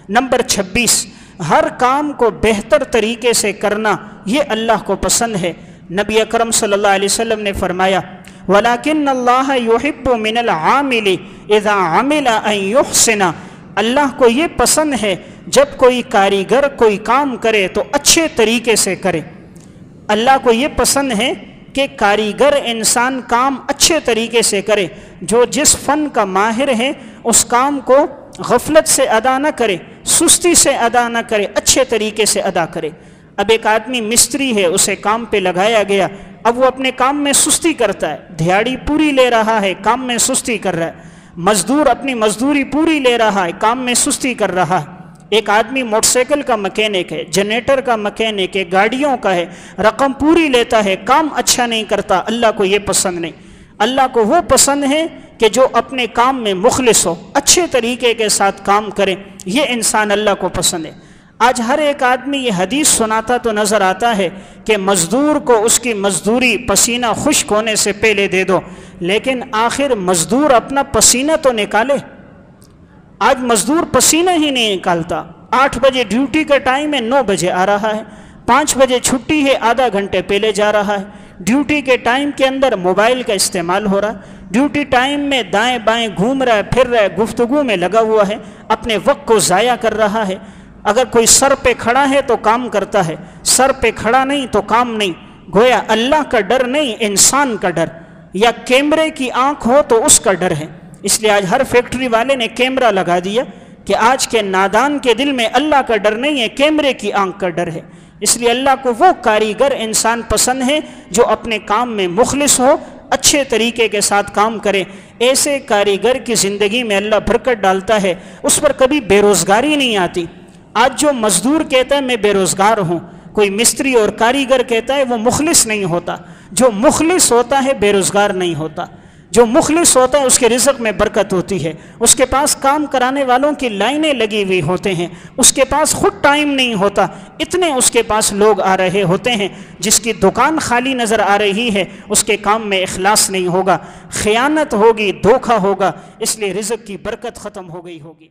Number 26، ہر کام کو بہتر طریقے سے کرنا یہ اللہ کو پسند ہے۔ نبی اکرم صلی اللہ علیہ وسلم نے فرمایا وَلَكِنَّ اللَّهَ يُحِبُّ مِنَ الْعَامِلِ إِذَا عَمِلَ أَن يُحْسِنَ، اللہ کو یہ پسند ہے جب کوئی کاریگر کوئی کام کرے تو اچھے طریقے سے کرے۔ اللہ کو یہ پسند ہے کہ کاریگر انسان کام اچھے طریقے سے کرے، جو جس فن کا ماہر ہے اس کام کو غفلت سے ادا نہ کرے، سستی سے ادا نہ کرے، اچھے طریقے سے ادا کرے۔ اب ایک آدمی مستری ہے، اسے کام پہ لگایا گیا، اب وہ اپنے کام میں سستی کرتا ہے، دیہاڑی پوری لے رہا ہے، کام میں سستی کر رہا ہے۔ مزدور اپنی مزدوری پوری لے رہا ہے، کام میں سستی کر رہا ہے۔ ایک آدمی موٹر سائیکل کا مکینک ہے، جنریٹر کا مکینک ہے، گاڑیوں کا ہے، رقم پوری لیتا ہے، کام اچھا نہیں کرتا۔ اللہ کو یہ پسند نہیں۔ اللہ کو وہ پسند ہے کہ جو اپنے کام میں مخلص ہو، اچھے طریقے کے ساتھ کام کرے، یہ انسان اللہ کو پسند ہے۔ آج ہر ایک آدمی یہ حدیث سناتا تو نظر آتا ہے کہ مزدور کو اس کی مزدوری پسینہ خشک ہونے سے پہلے دے دو، لیکن آخر مزدور اپنا پسینہ تو نکالے۔ آج مزدور پسینہ ہی نہیں نکالتا۔ 8 بجے ڈیوٹی کا ٹائم ہے، 9 بجے آ رہا ہے، 5 بجے چھٹی ہے، آدھا گھنٹے پہلے جا رہا ہے۔ ڈیوٹی کے ٹائم کے اندر موبائل کا استعمال ہو رہا ہے، ڈیوٹی ٹائم میں دائیں بائیں گھوم رہا ہے، پھر رہا ہے، گفتگو میں لگا ہوا ہے، اپنے وقت کو ضائع کر رہا ہے۔ اگر کوئی سر پہ کھڑا ہے تو کام کرتا ہے، سر پہ کھڑا نہیں تو کام نہیں۔ گویا اللہ کا ڈر نہیں، انسان کا ڈر، یا کیمرے کی آنکھ ہو تو اس کا ڈر ہے۔ اس لیے آج ہر فیکٹری والے نے کیمرہ لگا دیا کہ آج کے نادان کے دل میں اللہ کا ڈر نہیں ہے، کیمرے کی آنکھ کا ڈر ہے۔ اس لیے اللہ کو وہ کاریگر انسان پسند ہے جو اپنے کام میں مخلص ہو، اچھے طریقے کے ساتھ کام کرے۔ ایسے کاریگر کی زندگی میں اللہ برکت ڈالتا ہے، اس پر کبھی بے روزگاری نہیں آتی۔ آج جو مزدور کہتا ہے میں بے روزگار ہوں، کوئی مستری اور کاریگر کہتا ہے، وہ مخلص نہیں ہوتا۔ جو مخلص ہوتا ہے بے روزگار نہیں ہوتا۔ جو مخلص ہوتا ہے اس کے رزق میں برکت ہوتی ہے، اس کے پاس کام کرانے والوں کی لائنیں لگی ہوئی ہوتے ہیں، اس کے پاس خود ٹائم نہیں ہوتا، اتنے اس کے پاس لوگ آ رہے ہوتے ہیں۔ جس کی دکان خالی نظر آ رہی ہے اس کے کام میں اخلاص نہیں ہوگا، خیانت ہوگی، دھوکہ ہوگا، اس لیے رزق کی برکت ختم ہو گئی ہوگی۔